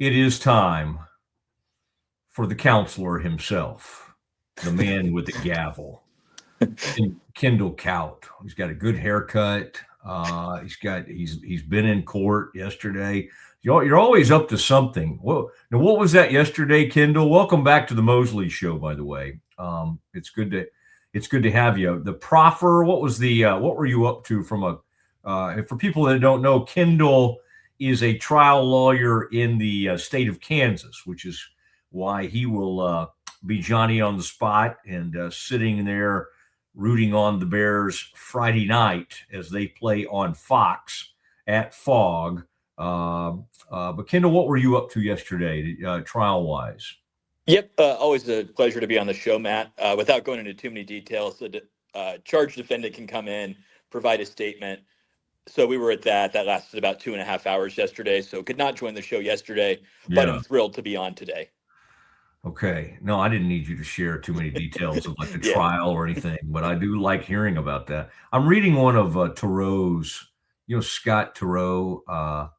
It is time for the counselor himself, the man with the gavel, Kendall Kaut. He's got a good haircut. He's been in court yesterday. You're always up to something. Well, now what was that yesterday, Kendall? Welcome back to the Mosley Show, by the way. It's good to have you. The proffer. What were you up to from for people that don't know, Kendall is a trial lawyer in the state of Kansas, which is why he will be Johnny on the spot and sitting there rooting on the Bears Friday night as they play on Fox at Fog. But Kendall, what were you up to yesterday, trial-wise? Yep, always a pleasure to be on the show, Matt. Without going into too many details, the charged defendant can come in, provide a statement. So we were at that. That lasted about 2.5 hours yesterday. So could not join the show yesterday, but I'm thrilled to be on today. Okay. No, I didn't need you to share too many details of like the Yeah. trial or anything, but I do like hearing about that. I'm reading one of Thoreau's, Scott Thoreau,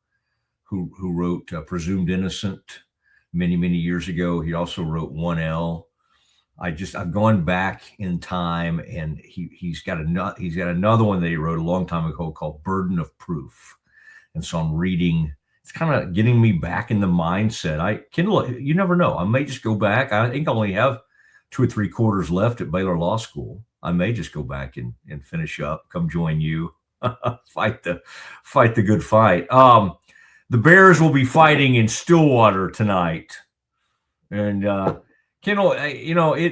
who wrote Presumed Innocent many, many years ago. He also wrote 1L. I've gone back in time, and he's got another one that he wrote a long time ago called Burden of Proof. And so I'm reading. It's kind of getting me back in the mindset. Kendall, you never know. I may just go back. I think I only have 2 or 3 quarters left at Baylor Law School. I may just go back and finish up, come join you, fight the good fight. The Bears will be fighting in Stillwater tonight. And, Kendall,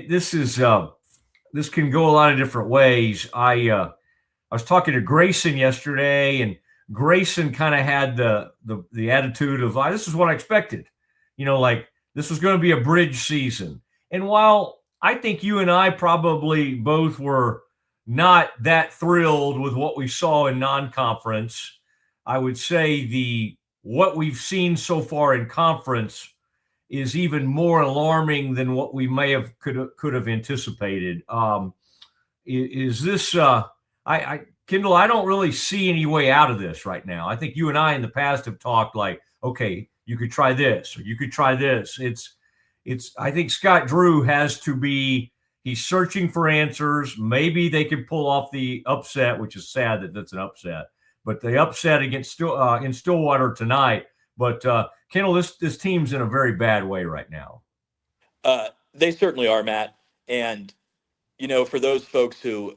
this can go a lot of different ways. I was talking to Grayson yesterday, and Grayson kind of had the attitude of, this is what I expected. Like this was going to be a bridge season. And while I think you and I probably both were not that thrilled with what we saw in non-conference, I would say what we've seen so far in conference is even more alarming than what we could have anticipated. Is this Kendall, I don't really see any way out of this right now. I think you and I in the past have talked like, okay, you could try this or you could try this. I think Scott Drew he's searching for answers. Maybe they could pull off the upset, which is sad that that's an upset, but the upset against in Stillwater tonight. But Kendall, this team's in a very bad way right now. They certainly are, Matt. And, for those folks who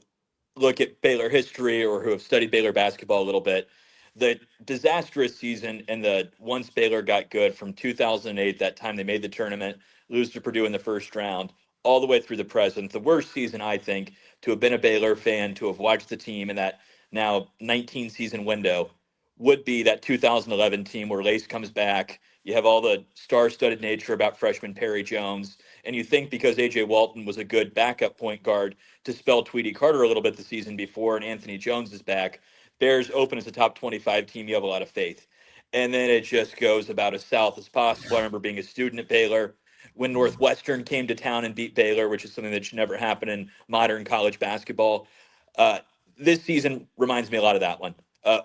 look at Baylor history or who have studied Baylor basketball a little bit, the disastrous season and the once Baylor got good from 2008, that time they made the tournament, lose to Purdue in the first round, all the way through the present. The worst season, I think, to have been a Baylor fan, to have watched the team in that now 19-season window would be that 2011 team where Lace comes back. You have all the star-studded nature about freshman Perry Jones, and you think because A.J. Walton was a good backup point guard to spell Tweety Carter a little bit the season before, and Anthony Jones is back, Bears open as a top 25 team, you have a lot of faith. And then it just goes about as south as possible. I remember being a student at Baylor when Northwestern came to town and beat Baylor, which is something that should never happen in modern college basketball. This season reminds me a lot of that one.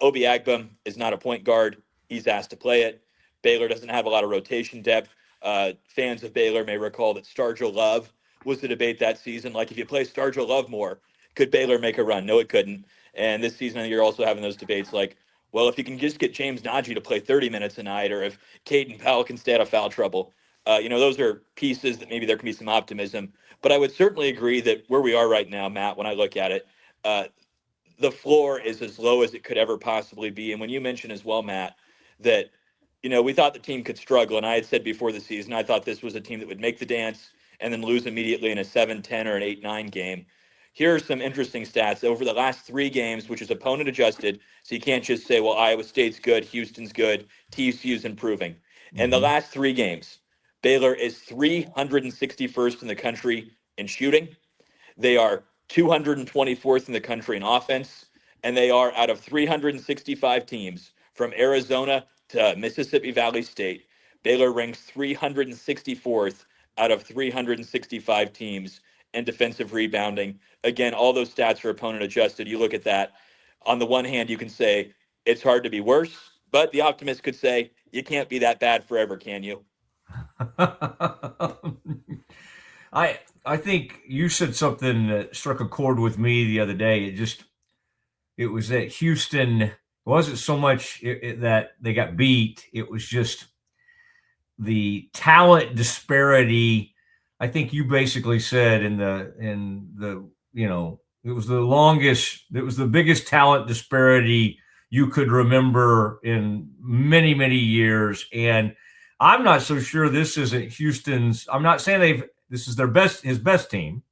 Obi Agba is not a point guard. He's asked to play it. Baylor doesn't have a lot of rotation depth. Fans of Baylor may recall that Stargell Love was the debate that season. Like, if you play Stargell Love more, could Baylor make a run? No, it couldn't. And this season, you're also having those debates like, well, if you can just get James Najee to play 30 minutes a night, or if Caden Powell can stay out of foul trouble, those are pieces that maybe there can be some optimism. But I would certainly agree that where we are right now, Matt, when I look at it, the floor is as low as it could ever possibly be. And when you mentioned as well, Matt, that, we thought the team could struggle. And I had said before the season, I thought this was a team that would make the dance and then lose immediately in a 7-10 or an 8-9 game. Here are some interesting stats. Over the last 3 games, which is opponent adjusted, so you can't just say, well, Iowa State's good, Houston's good, TCU's improving. In the last 3 games, Baylor is 361st in the country in shooting. They are 224th in the country in offense, and they are, out of 365 teams from Arizona to Mississippi Valley State, Baylor ranks 364th out of 365 teams in defensive rebounding. Again, all those stats are opponent adjusted. You look at that. On the one hand, you can say it's hard to be worse, But the optimist could say, you can't be that bad forever, can you? I think you said something that struck a chord with me the other day. It was that Houston, it wasn't so much that they got beat. It was just the talent disparity. I think you basically said in the it was the biggest talent disparity you could remember in many, many years. And I'm not so sure this isn't Houston's. I'm not saying this is his best team,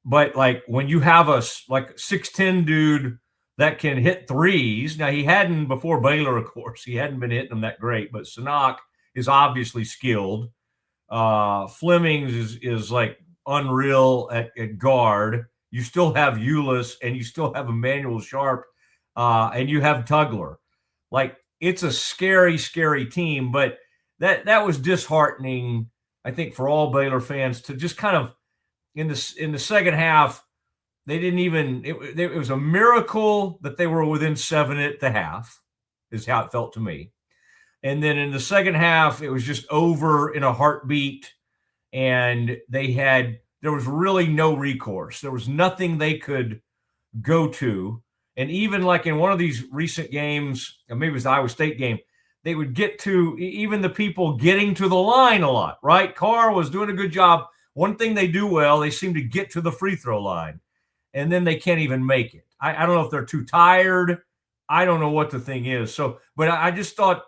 but like when you have a 6'10" dude that can hit threes. Now he hadn't before Baylor, of course. He hadn't been hitting them that great, but Sanok is obviously skilled. Flemings is like unreal at guard. You still have Ulis and you still have Emmanuel Sharp, and you have Tugler. Like it's a scary, scary team, but that was disheartening, I think, for all Baylor fans to just kind of in the second half. They didn't even. It was a miracle that they were within 7 at the half, is how it felt to me. And then in the second half, it was just over in a heartbeat, and there was really no recourse. There was nothing they could go to. And even like in one of these recent games, maybe it was the Iowa State game, they would get to even the people getting to the line a lot, right? Carr was doing a good job. One thing they do well, they seem to get to the free throw line, and then they can't even make it. I don't know if they're too tired. I don't know what the thing is. So, but I just thought,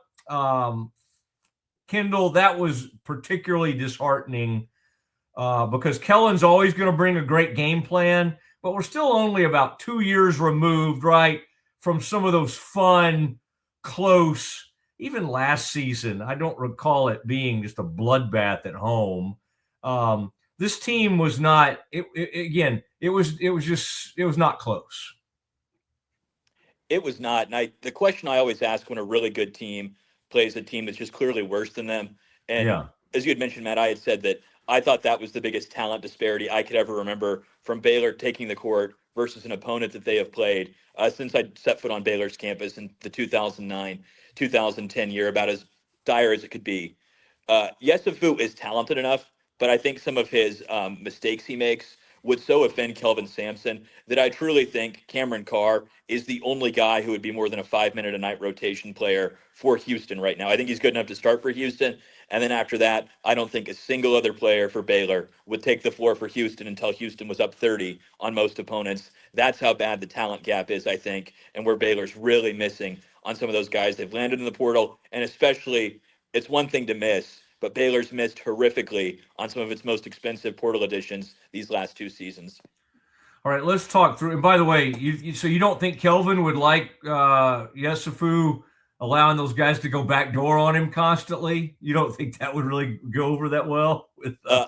Kendall, that was particularly disheartening because Kellen's always going to bring a great game plan, but we're still only about 2 years removed, right, from some of those fun, close, even last season. I don't recall it being just a bloodbath at home. This team was not. It was not close. It was not. And the question I always ask when a really good team plays a team that's just clearly worse than them. And Yeah. as you had mentioned, Matt, I had said that I thought that was the biggest talent disparity I could ever remember from Baylor taking the court versus an opponent that they have played since I set foot on Baylor's campus in the 2009-2010 year, about as dire as it could be. Yesufu is talented enough, but I think some of his mistakes he makes would so offend Kelvin Sampson that I truly think Cameron Carr is the only guy who would be more than a 5-minute a night rotation player for Houston right now. I think he's good enough to start for Houston. And then after that, I don't think a single other player for Baylor would take the floor for Houston until Houston was up 30 on most opponents. That's how bad the talent gap is, I think, and where Baylor's really missing on some of those guys they've landed in the portal. And especially, it's one thing to miss, but Baylor's missed horrifically on some of its most expensive portal additions these last 2 seasons. All right, let's talk through. And by the way, so you don't think Kelvin would like Yesufu allowing those guys to go backdoor on him constantly? You don't think that would really go over that well?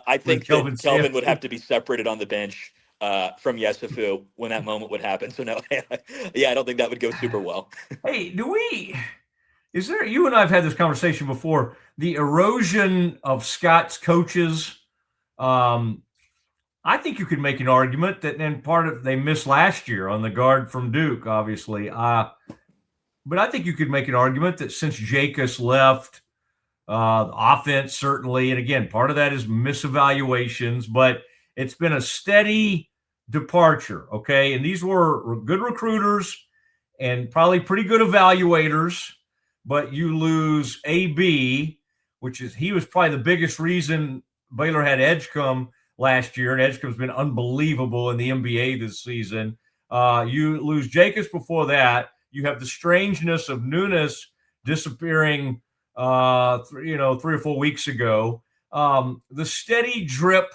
I think that Kelvin would have to be separated on the bench from Yesufu when that moment would happen. So no, yeah, I don't think that would go super well. Hey, is there, you and I have had this conversation before, the erosion of Scott's coaches. I think you could make an argument that, and part of they missed last year on the guard from Duke, obviously. But I think you could make an argument that since Jacobs left, the offense certainly, and again, part of that is misevaluations, but it's been a steady departure, okay? And these were good recruiters and probably pretty good evaluators, but you lose AB, he was probably the biggest reason Baylor had Edgecombe last year, and Edgecombe's been unbelievable in the NBA this season. You lose Jacobs before that. You have the strangeness of Nunes disappearing, 3 or 4 weeks ago. The steady drip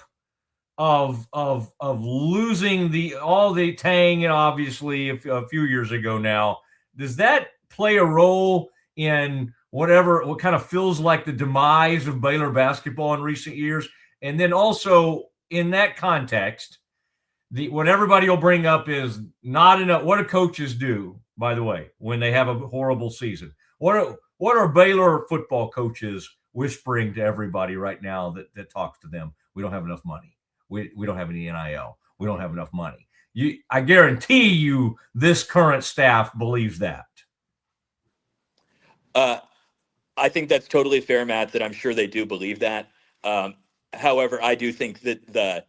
of losing all the Tang, obviously a few years ago now. Does that play a role in what kind of feels like the demise of Baylor basketball in recent years? And then also in that context, what everybody will bring up is not enough. What do coaches do, by the way, when they have a horrible season? What are Baylor football coaches whispering to everybody right now that talks to them? We don't have enough money. We don't have any NIL. We don't have enough money. I guarantee you this current staff believes that. Uh, I think that's totally fair, Matt, that I'm sure they do believe that. Um, However, I do think that the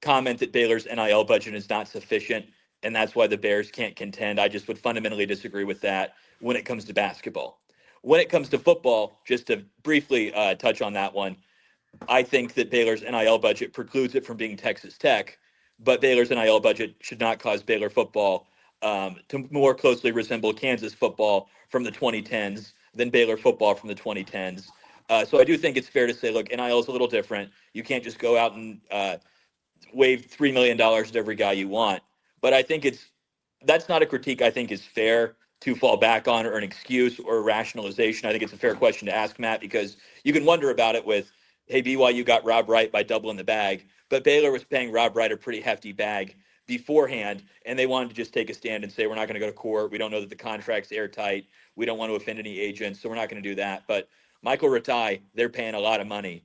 comment that Baylor's NIL budget is not sufficient and that's why the Bears can't contend, I just would fundamentally disagree with that when it comes to basketball. When it comes to football, just to briefly touch on that one, I think that Baylor's NIL budget precludes it from being Texas Tech, but Baylor's NIL budget should not cause Baylor football to more closely resemble Kansas football from the 2010s than Baylor football from the 2010s. So I do think it's fair to say, look, NIL is a little different. You can't just go out and wave $3 million at every guy you want. But I think that's not a critique I think is fair to fall back on or an excuse or a rationalization. I think it's a fair question to ask, Matt, because you can wonder about it with, hey, BYU got Rob Wright by doubling the bag, but Baylor was paying Rob Wright a pretty hefty bag beforehand, and they wanted to just take a stand and say, we're not going to go to court. We don't know that the contract's airtight. We don't want to offend any agents, so we're not going to do that. But Michael Ratai, they're paying a lot of money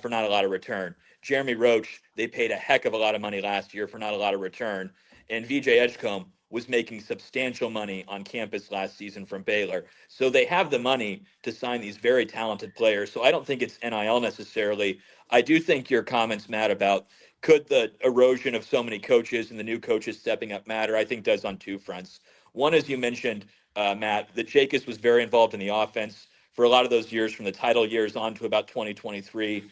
for not a lot of return. Jeremy Roach, they paid a heck of a lot of money last year for not a lot of return. And VJ Edgecombe was making substantial money on campus last season from Baylor. So they have the money to sign these very talented players. So I don't think it's NIL necessarily. I do think your comments, Matt, about could the erosion of so many coaches and the new coaches stepping up matter, I think does on two fronts. One, as you mentioned, Matt, that Jacobs was very involved in the offense for a lot of those years from the title years on to about 2023.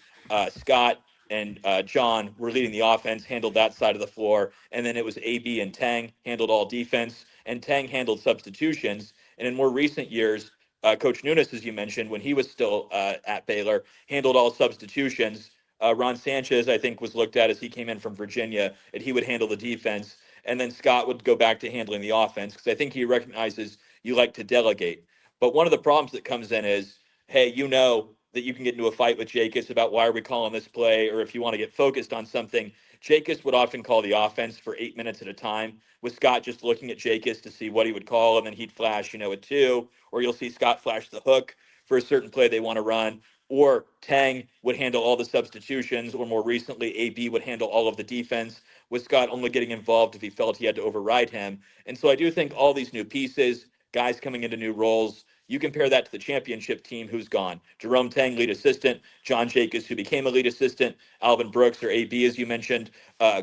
Scott and John were leading the offense, handled that side of the floor. And then it was AB and Tang handled all defense, and Tang handled substitutions. And in more recent years, Coach Nunes, as you mentioned, when he was still at Baylor, handled all substitutions. Ron Sanchez, I think, was looked at as he came in from Virginia, and he would handle the defense. And then Scott would go back to handling the offense because I think he recognizes you like to delegate. But one of the problems that comes in is, hey, you know that you can get into a fight with Jacobs about why are we calling this play, or if you want to get focused on something. Jacobs would often call the offense for 8 minutes at a time, with Scott just looking at Jacobs to see what he would call, and then he'd flash, a two, or you'll see Scott flash the hook for a certain play they want to run, or Tang would handle all the substitutions, or more recently, AB would handle all of the defense, with Scott only getting involved if he felt he had to override him. And so I do think all these new pieces, guys coming into new roles, you compare that to the championship team who's gone. Jerome Tang, lead assistant. John Jacobs, who became a lead assistant. Alvin Brooks, or AB, as you mentioned,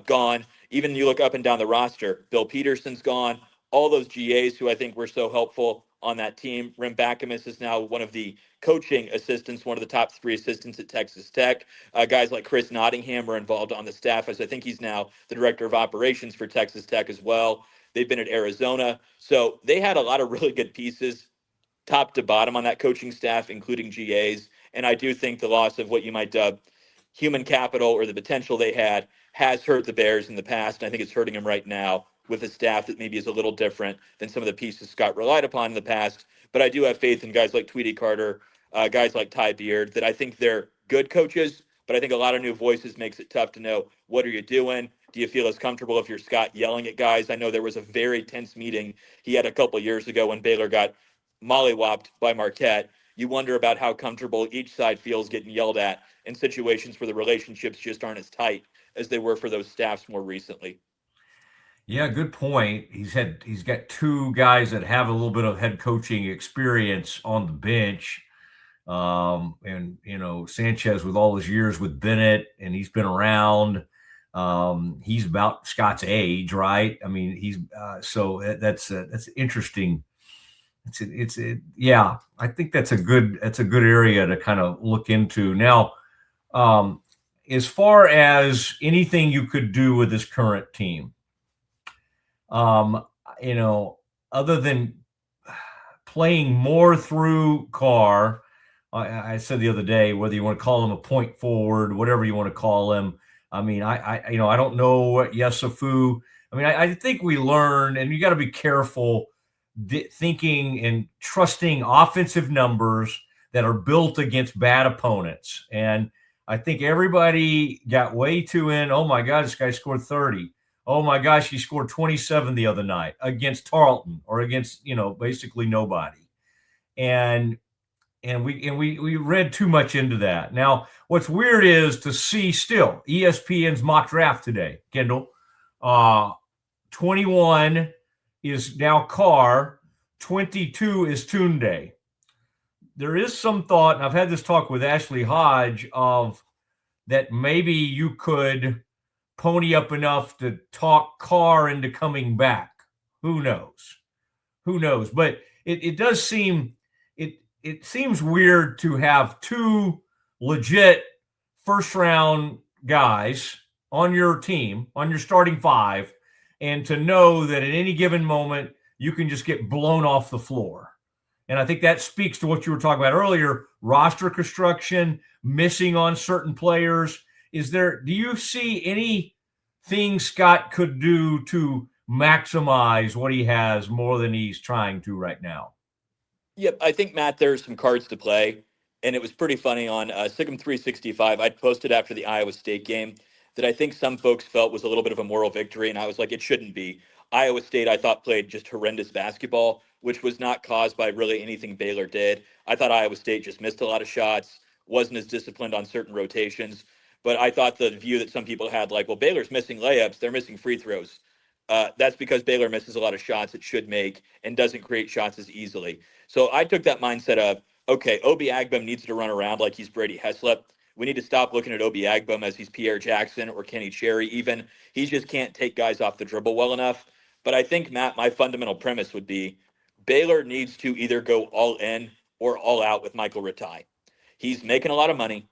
gone. Even you look up and down the roster, Bill Peterson's gone. All those GAs who I think were so helpful on that team. Rem Bakamus is now one of the coaching assistants, one of the top 3 assistants at Texas Tech. Guys like Chris Nottingham were involved on the staff, as I think he's now the director of operations for Texas Tech as well. They've been at Arizona. So they had a lot of really good pieces top to bottom on that coaching staff, including GAs. And I do think the loss of what you might dub human capital, or the potential they had, has hurt the Bears in the past. And I think it's hurting them right now with a staff that maybe is a little different than some of the pieces Scott relied upon in the past. But I do have faith in guys like Tweety Carter, guys like Ty Beard, that I think they're good coaches. But I think a lot of new voices makes it tough to know, what are you doing? Do you feel as comfortable if you're Scott yelling at guys? I know there was a very tense meeting he had a couple years ago when Baylor got mollywopped by Marquette. You wonder about how comfortable each side feels getting yelled at in situations where the relationships just aren't as tight as they were for those staffs more recently. Yeah, good point. He's got 2 guys that have a little bit of head coaching experience on the bench. And Sanchez with all his years with Bennett, and he's been around. He's about Scott's age, right? I mean, he's so that's interesting. Yeah, I think that's a good area to kind of look into. Now, as far as anything you could do with this current team, um, other than playing more through Carr, I said the other day, whether you want to call him a point forward, whatever you want to call him. I mean, I don't know what Yesufu. I mean, I think we learned, and you got to be careful thinking and trusting offensive numbers that are built against bad opponents. And I think everybody got way too in. Oh my God, this guy scored 30. Oh my gosh, he scored 27 the other night against Tarleton, or against, basically nobody. And we read too much into that. Now, what's weird is to see still ESPN's mock draft today, Kendall. 21 is now Carr, 22 is Tunde. there is some thought, and I've had this talk with Ashley Hodge, of that maybe you could pony up enough to talk Carr into coming back. Who knows? Who knows? But it does seem it seems weird to have two legit first round guys on your team, on your starting five, and to know that at any given moment you can just get blown off the floor. And I think that speaks to what you were talking about earlier, roster construction, missing on certain players. Do you see anything Scott could do to maximize what he has more than he's trying to right now? Yep, I think, Matt, there's some cards to play, and it was pretty funny on Siegmund 365. I'd posted after the Iowa State game that I think some folks felt was a little bit of a moral victory, and I was like, it shouldn't be. Iowa State, I thought, played just horrendous basketball, which was not caused by really anything Baylor did. I thought Iowa State just missed a lot of shots, wasn't as disciplined on certain rotations. But I thought the view that some people had, like, well, Baylor's missing layups, they're missing free throws. That's because Baylor misses a lot of shots it should make and doesn't create shots as easily. So I took that mindset of, okay, Obi Agbem needs to run around like he's Brady Heslop. We need to stop looking at Obi Agbem as he's Pierre Jackson or Kenny Cherry even. He just can't take guys off the dribble well enough. But I think, Matt, my fundamental premise would be Baylor needs to either go all in or all out with Michael Rataj. He's making a lot of money.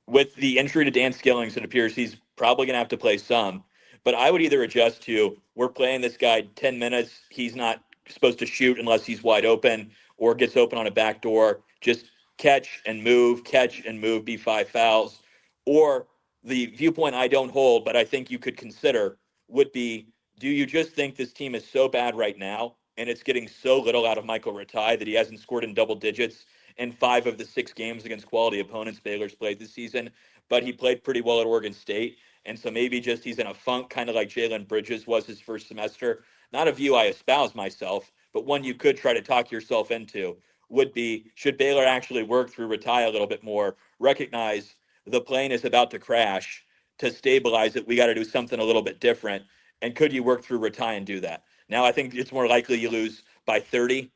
With the injury to Dan Skillings, it appears he's probably going to have to play some. But I would either adjust to, we're playing this guy 10 minutes. He's not supposed to shoot unless he's wide open or gets open on a back door. Just catch and move, be 5 fouls. Or the viewpoint I don't hold, but I think you could consider would be, do you just think this team is so bad right now and it's getting so little out of Michael Rataj that he hasn't scored in double digits in 5 of the 6 games against quality opponents Baylor's played this season, but he played pretty well at Oregon State. And so maybe just he's in a funk, kind of like Jalen Bridges was his first semester. Not a view I espouse myself, but one you could try to talk yourself into would be, should Baylor actually work through Rataj a little bit more, recognize the plane is about to crash, to stabilize it, we got to do something a little bit different. And could you work through Rataj and do that? Now, I think it's more likely you lose by 30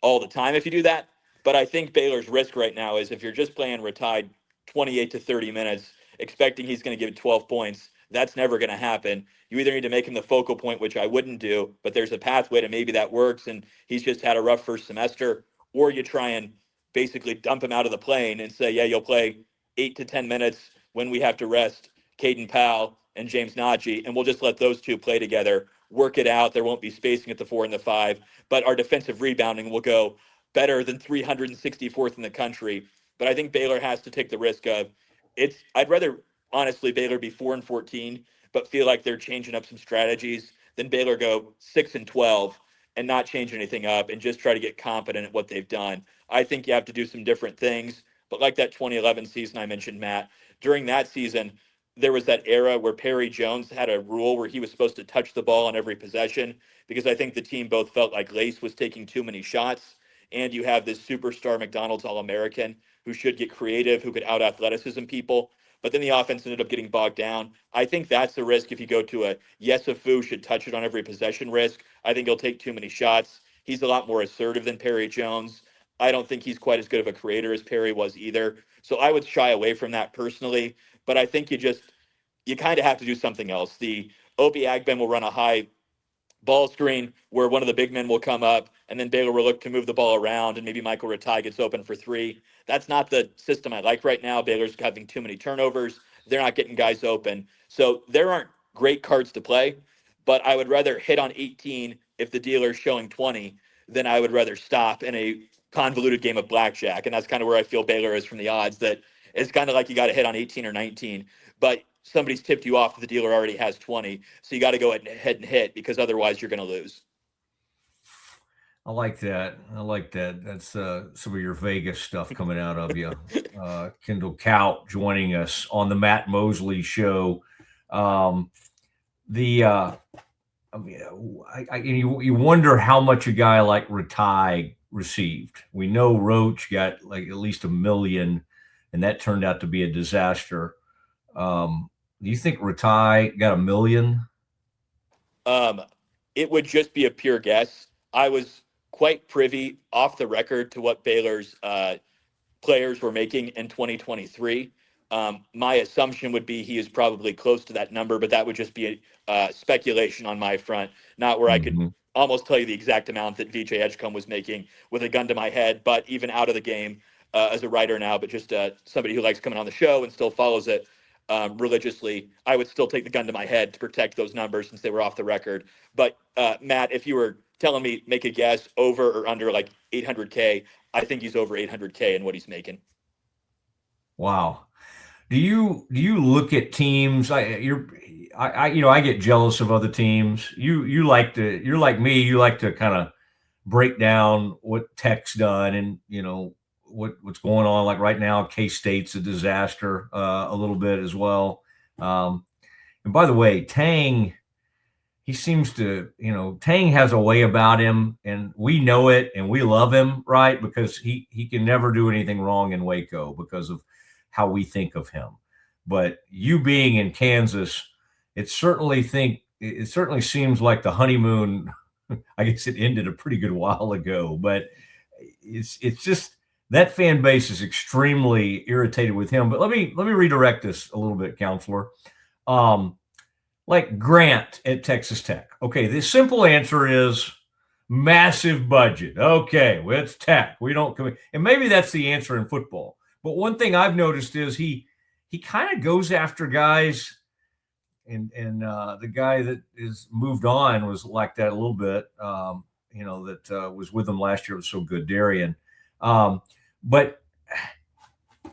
all the time if you do that. But I think Baylor's risk right now is if you're just playing Rataj 28 to 30 minutes, expecting he's going to give 12 points, that's never going to happen. You either need to make him the focal point, which I wouldn't do, but there's a pathway to maybe that works, and he's just had a rough first semester, or you try and basically dump him out of the plane and say, yeah, you'll play 8 to 10 minutes when we have to rest Caden Powell and James Najee, and we'll just let those two play together, work it out. There won't be spacing at the 4 and the 5, but our defensive rebounding will go better than 364th in the country. But I think Baylor has to take the risk of I'd rather honestly Baylor be 4-14, but feel like they're changing up some strategies than Baylor go 6-12 and not change anything up and just try to get confident at what they've done. I think you have to do some different things. But like that 2011 season I mentioned, Matt, during that season, there was that era where Perry Jones had a rule where he was supposed to touch the ball on every possession because I think the team both felt like Lace was taking too many shots. And you have this superstar McDonald's All-American who should get creative, who could out-athleticism people. But then the offense ended up getting bogged down. I think that's the risk if you go to a Yesufu should touch it on every possession risk. I think he'll take too many shots. He's a lot more assertive than Perry Jones. I don't think he's quite as good of a creator as Perry was either. So I would shy away from that personally. But I think you kind of have to do something else. The Obi Agbem will run a high ball screen where one of the big men will come up and then Baylor will look to move the ball around and maybe Michael Rataj gets open for 3. That's not the system I like right now. Baylor's having too many turnovers. They're not getting guys open. So there aren't great cards to play, but I would rather hit on 18 if the dealer's showing 20 than I would rather stop in a convoluted game of blackjack. And that's kind of where I feel Baylor is from the odds, that it's kind of like you got to hit on 18 or 19, but somebody's tipped you off that the dealer already has 20. So you got to go ahead and hit because otherwise you're going to lose. I like that. I like that. That's some of your Vegas stuff coming out of you. Kendall Kaut joining us on the Matt Mosley Show. You wonder how much a guy like Rataj received. We know Roach got like at least $1 million, and that turned out to be a disaster. Do you think Rataj got $1 million? It would just be a pure guess. I was quite privy off the record to what Baylor's players were making in 2023. My assumption would be he is probably close to that number, but that would just be speculation on my front, not where I could Mm-hmm. almost tell you the exact amount that VJ Edgecombe was making with a gun to my head. But even out of the game as a writer now, but just somebody who likes coming on the show and still follows it religiously, I would still take the gun to my head to protect those numbers since they were off the record. But Matt, if you were telling me make a guess over or under like 800K, I think he's over 800K in what he's making. Wow. Do you look at teams? I get jealous of other teams. You're like me. You like to kind of break down what Tech's done and what's going on. Like right now, K-State's a disaster a little bit as well. And by the way, Tang, he seems to, Tang has a way about him, and we know it, and we love him, right? Because he can never do anything wrong in Waco because of how we think of him. But you being in Kansas, it certainly seems like the honeymoon. I guess it ended a pretty good while ago, but it's just that fan base is extremely irritated with him. But let me redirect this a little bit, counselor. Like Grant at Texas Tech. Okay, the simple answer is massive budget. Okay, well, it's Tech. We don't come in. And maybe that's the answer in football. But one thing I've noticed is he kind of goes after guys, and the guy that is moved on was like that a little bit. That was with him last year was so good, Darian. But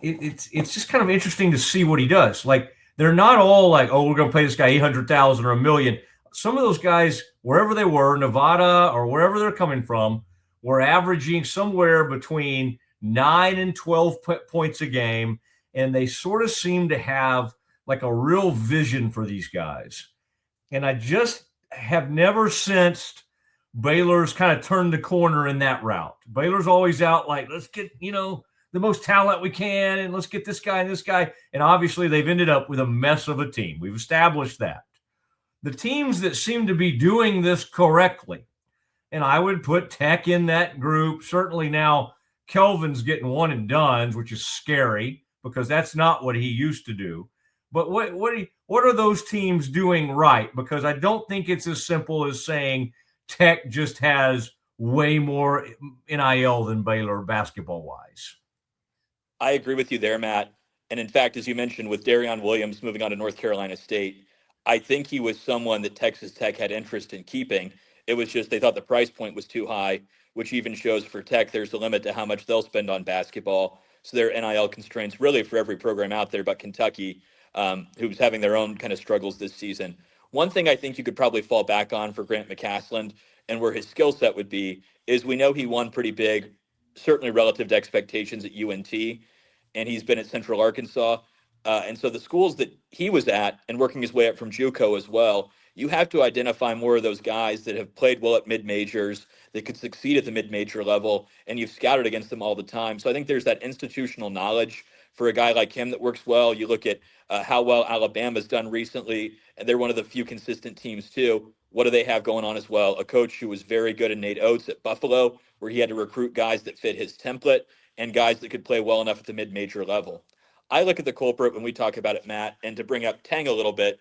it's just kind of interesting to see what he does. Like they're not all like, oh, we're going to pay this guy 800,000 or $1 million. Some of those guys, wherever they were, Nevada or wherever they're coming from, were averaging somewhere between 9 and 12 points a game, and they sort of seem to have like a real vision for these guys. And I just have never sensed Baylor's kind of turned the corner in that route. Baylor's always out like, let's get, the most talent we can, and let's get this guy and this guy. And obviously they've ended up with a mess of a team. We've established that. The teams that seem to be doing this correctly, and I would put Tech in that group. Certainly now Kelvin's getting one and dones, which is scary because that's not what he used to do. But what are those teams doing right? Because I don't think it's as simple as saying Tech just has way more NIL than Baylor basketball-wise. I agree with you there, Matt. And in fact, as you mentioned, with Darion Williams moving on to North Carolina State, I think he was someone that Texas Tech had interest in keeping. It was just they thought the price point was too high, which even shows for Tech there's a limit to how much they'll spend on basketball. So there are NIL constraints really for every program out there but Kentucky, who's having their own kind of struggles this season. One thing I think you could probably fall back on for Grant McCasland and where his skill set would be is we know he won pretty big, certainly relative to expectations at UNT, and he's been at Central Arkansas. And so the schools that he was at and working his way up from JUCO as well, you have to identify more of those guys that have played well at mid-majors, that could succeed at the mid-major level, and you've scouted against them all the time. So I think there's that institutional knowledge for a guy like him that works well. You look at how well Alabama's done recently, and they're one of the few consistent teams too. What do they have going on as well? A coach who was very good in Nate Oates at Buffalo, where he had to recruit guys that fit his template and guys that could play well enough at the mid-major level. I look at the culprit when we talk about it, Matt, and to bring up Tang a little bit.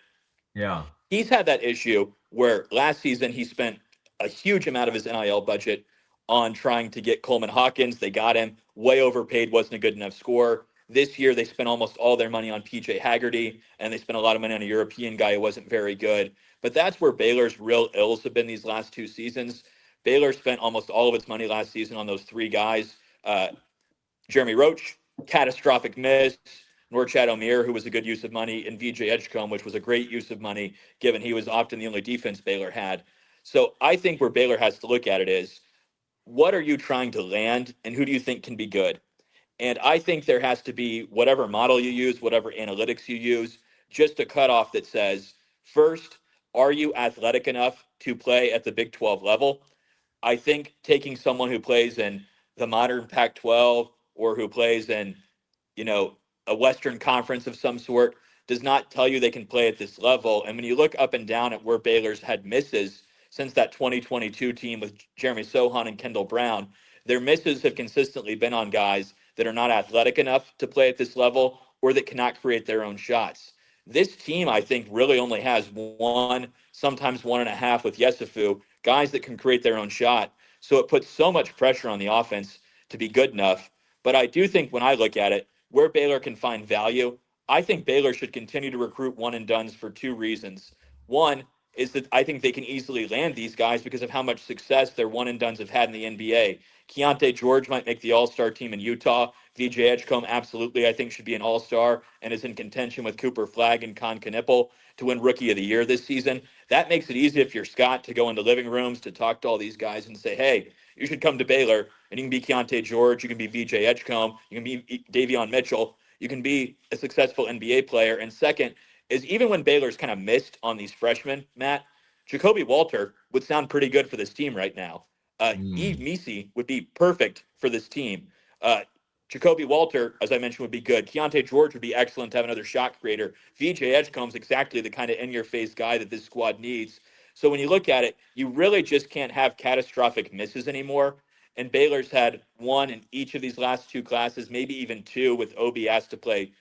Yeah. He's had that issue where last season he spent a huge amount of his NIL budget on trying to get Coleman Hawkins. They got him way overpaid, wasn't a good enough scorer. This year they spent almost all their money on PJ Haggerty, and they spent a lot of money on a European guy who wasn't very good. But that's where Baylor's real ills have been these last two seasons. Baylor spent almost all of its money last season on those three guys. Jeremy Roach, catastrophic miss. Norchad Omier, who was a good use of money, and VJ Edgecombe, which was a great use of money, given he was often the only defense Baylor had. So I think where Baylor has to look at it is, what are you trying to land, and who do you think can be good? And I think there has to be, whatever model you use, whatever analytics you use, just a cutoff that says, first, are you athletic enough to play at the Big 12 level? I think taking someone who plays in the modern Pac-12 or who plays in, a Western Conference of some sort does not tell you they can play at this level. And when you look up and down at where Baylor's had misses since that 2022 team with Jeremy Sohan and Kendall Brown, their misses have consistently been on guys that are not athletic enough to play at this level or that cannot create their own shots. This team, I think, really only has one, sometimes one and a half with Yesufu, guys that can create their own shot. So it puts so much pressure on the offense to be good enough. But I do think when I look at it, where Baylor can find value, I think Baylor should continue to recruit one and dones for two reasons. One is that I think they can easily land these guys because of how much success their one and dones have had in the NBA. Keontae George might make the All-Star team in Utah. VJ Edgecombe absolutely, I think, should be an All-Star and is in contention with Cooper Flagg and Con Knipple to win Rookie of the Year this season. That makes it easy if you're Scott to go into living rooms to talk to all these guys and say, hey, you should come to Baylor, and you can be Keontae George, you can be VJ Edgecombe, you can be Davion Mitchell, you can be a successful NBA player. And second is even when Baylor's kind of missed on these freshmen, Matt, Jacoby Walter would sound pretty good for this team right now. Yves Misi would be perfect for this team. Jacoby Walter, as I mentioned, would be good. Keontae George would be excellent to have another shot creator. VJ Edgecombe's exactly the kind of in-your-face guy that this squad needs. So when you look at it, you really just can't have catastrophic misses anymore. And Baylor's had one in each of these last two classes, maybe even two, with Obi asked to play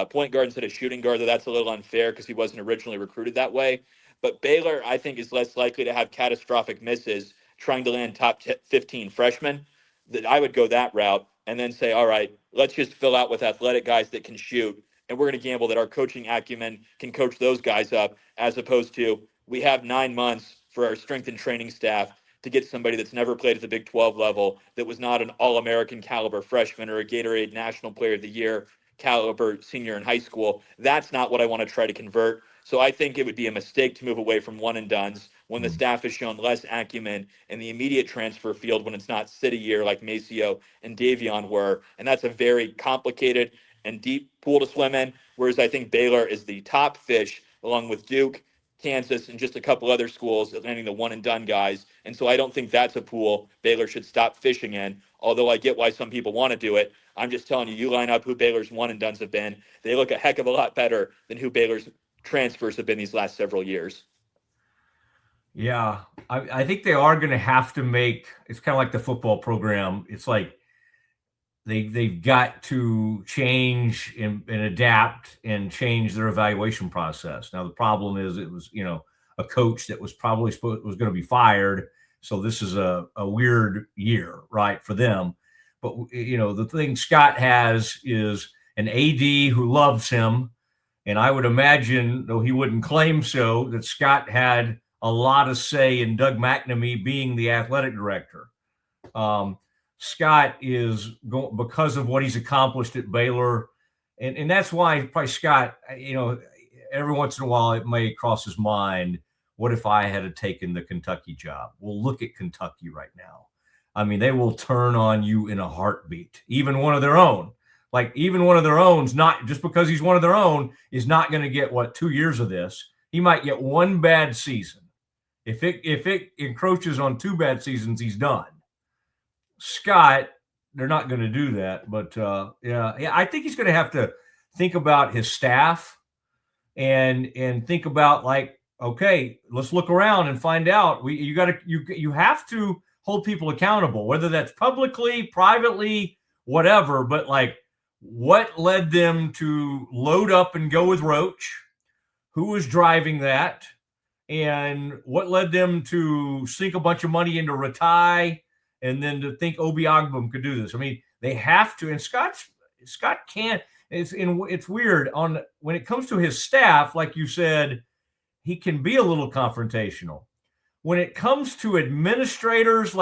point guard instead of shooting guard, though that's a little unfair because he wasn't originally recruited that way. But Baylor, I think, is less likely to have catastrophic misses trying to land top 15 freshmen. That I would go that route and then say, all right, let's just fill out with athletic guys that can shoot. And we're going to gamble that our coaching acumen can coach those guys up, as opposed to we have 9 months for our strength and training staff to get somebody that's never played at the Big 12 level, that was not an All-American caliber freshman or a Gatorade National Player of the Year caliber senior in high school. That's not what I want to try to convert. So I think it would be a mistake to move away from one and dones when the staff has shown less acumen in the immediate transfer field when it's not sit a year like Maceo and Davion were. And that's a very complicated and deep pool to swim in. Whereas I think Baylor is the top fish along with Duke, Kansas, and just a couple other schools at landing the one and done guys. And so I don't think that's a pool Baylor should stop fishing in, although I get why some people want to do it. I'm just telling you, you line up who Baylor's one and dones have been, they look a heck of a lot better than who Baylor's transfers have been these last several years. Yeah, I think they are going to have to make, it's kind of like the football program. It's like they've got to change and adapt and change their evaluation process. Now, the problem is it was, a coach that was probably was going to be fired. So this is a weird year, right, for them. But, the thing Scott has is an AD who loves him. And I would imagine, though he wouldn't claim so, that Scott had a lot of say in Doug McNamee being the athletic director. Scott is going because of what he's accomplished at Baylor. And that's why probably Scott, every once in a while it may cross his mind, what if I had taken the Kentucky job? Well, look at Kentucky right now. I mean, they will turn on you in a heartbeat, even one of their own. Like even one of their own's not just because he's one of their own is not going to get 2 years of this. He might get one bad season. If it encroaches on 2 bad seasons, he's done. Scott, they're not going to do that. But yeah, I think he's going to have to think about his staff and think about okay, let's look around and find out. You have to hold people accountable, whether that's publicly, privately, whatever. But what led them to load up and go with Roach? Who was driving that? And what led them to sink a bunch of money into Ratai and then to think Obi Ogbum could do this? I mean, they have to. And Scott can't. It's weird when it comes to his staff, like you said, he can be a little confrontational. When it comes to administrators,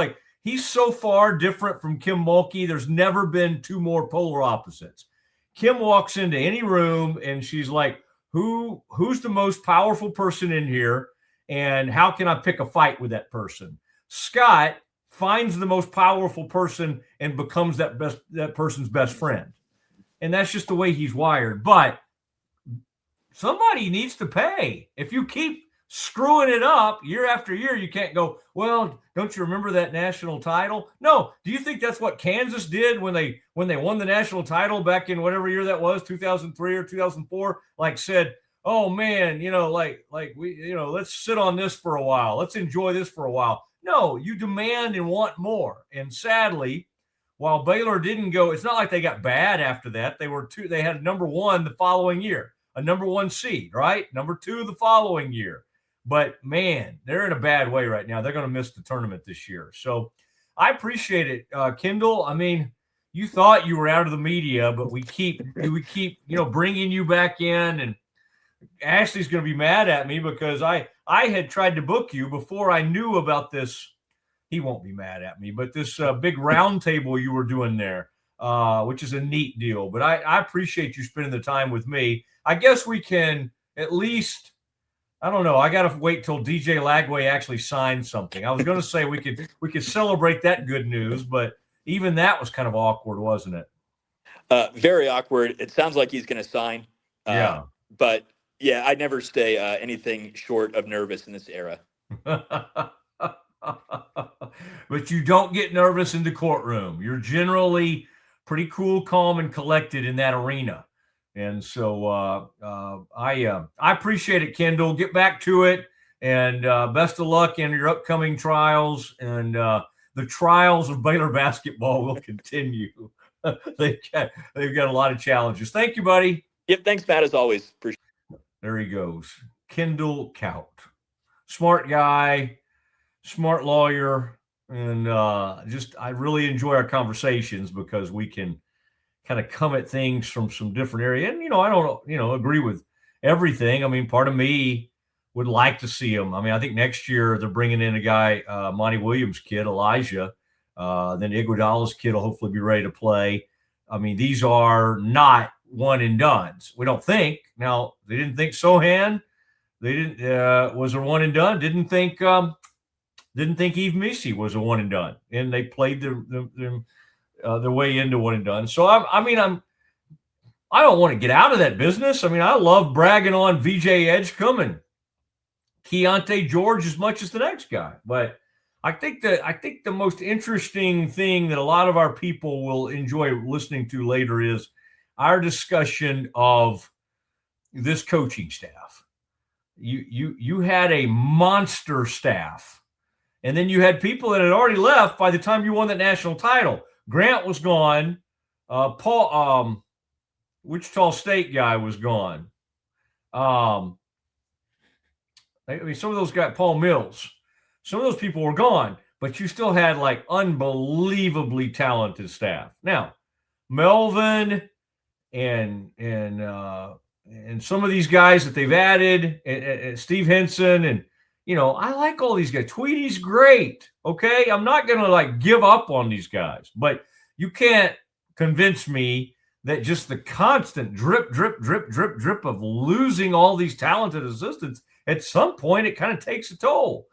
he's so far different from Kim Mulkey. There's never been two more polar opposites. Kim walks into any room and she's like, who's the most powerful person in here? And how can I pick a fight with that person? Scott finds the most powerful person and becomes that person's best friend. And that's just the way he's wired. But somebody needs to pay. If you keep screwing it up year after year, you can't go, well, don't you remember that national title? No. Do you think that's what Kansas did when they won the national title back in whatever year that was, 2003 or 2004? Said, oh man, like we, let's sit on this for a while. Let's enjoy this for a while. No, you demand and want more. And sadly, while Baylor didn't go, it's not like they got bad after that. They had number one the following year, a number one seed, right? Number two the following year. But man, they're in a bad way right now. They're going to miss the tournament this year. So I appreciate it, Kendall. I mean, you thought you were out of the media, but we keep bringing you back in, and Ashley's going to be mad at me because I had tried to book you before I knew about this. He won't be mad at me, but this big round table you were doing there, which is a neat deal. But I appreciate you spending the time with me. I guess we can at least, I don't know. I got to wait till DJ Lagway actually signs something. I was going to say we could celebrate that good news, but even that was kind of awkward, wasn't it? Very awkward. It sounds like he's going to sign. Yeah. But yeah, I never stay anything short of nervous in this era. But you don't get nervous in the courtroom. You're generally pretty cool, calm, and collected in that arena. And so I appreciate it, Kendall. Get back to it, and best of luck in your upcoming trials. And the trials of Baylor basketball will continue. They've got a lot of challenges. Thank you, buddy. Yep. Thanks, Matt, as always. Appreciate it. There he goes. Kendall Kaut. Smart guy, smart lawyer. And I really enjoy our conversations because we can kind of come at things from some different area. And, I don't, agree with everything. I mean, part of me would like to see him. I mean, I think next year they're bringing in a guy, Monty Williams' kid, Elijah. Then Iguodala's kid will hopefully be ready to play. I mean, these are not one and dones. We don't think. Now, they didn't think Sohan. They didn't. Was a one and done. Didn't think Yves Missy was a one and done. And they played their way into one and done. So I don't want to get out of that business. I mean, I love bragging on VJ Edgecombe and Keontae George as much as the next guy. But I think the most interesting thing that a lot of our people will enjoy listening to later is our discussion of this coaching staff. You had a monster staff, and then you had people that had already left by the time you won that national title. Grant was gone. Paul, Wichita State guy was gone. I mean, some of those guys, Paul Mills, some of those people were gone, but you still had like unbelievably talented staff. Now, Melvin and some of these guys that they've added, and Steve Henson, and I like all these guys. Tweedy's great. Okay, I'm not gonna like give up on these guys, but you can't convince me that just the constant drip of losing all these talented assistants, at some point it kind of takes a toll.